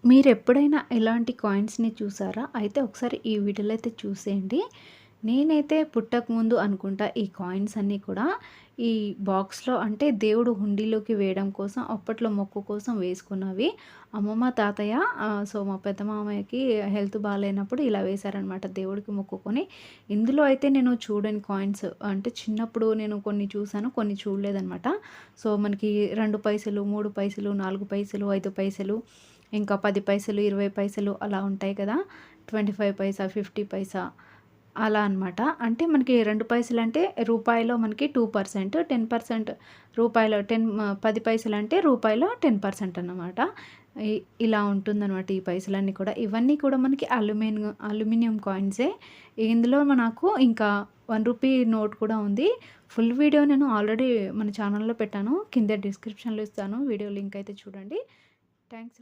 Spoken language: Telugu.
మీరెప్పుడైనా ఇలాంటి కాయిన్స్‌ని చూసారా? అయితే ఒకసారి ఈ వీడియోలో అయితే చూసేయండి. నేనైతే పుట్టకముందు అనుకుంటా ఈ కాయిన్స్ అన్నీ కూడా ఈ బాక్స్‌లో అంటే దేవుడు హుండీలోకి వేయడం కోసం అప్పట్లో మొక్కు కోసం వేసుకున్నవి. అమ్మమ్మ, తాతయ్య సో, మా పెద్ద మామయ్యకి హెల్త్ బాలేనప్పుడు ఇలా వేశారనమాట దేవుడికి మొక్కుకొని. ఇందులో అయితే నేను చూడని కాయిన్స్ అంటే చిన్నప్పుడు నేను కొన్ని చూసాను, కొన్ని చూడలేదనమాట. సో, మనకి 2 పైసలు, 3 పైసలు, 4 పైసలు, 5 పైసలు ఇంకా 10 పైసలు, 20 పైసలు అలా ఉంటాయి కదా! 25 పైసా, 50 పైసా అలా అనమాట. అంటే మనకి 2 పైసలంటే రూపాయిలో మనకి 2%, 10% రూపాయిలో 10 పైసలంటే రూపాయిలో 10% అన్నమాట. ఇ ఇలా ఉంటుందనమాట ఈ పైసలన్నీ కూడా. ఇవన్నీ కూడా మనకి అల్యూమినియం కాయిన్సే. ఇందులో నాకు ఇంకా రూ. 1 నోట్ కూడా ఉంది. ఫుల్ వీడియో నేను ఆల్రెడీ మన ఛానల్‌లో పెట్టాను. కింద డిస్క్రిప్షన్‌లో ఇస్తాను. వీడియో లింక్ అయితే చూడండి. థాంక్స్.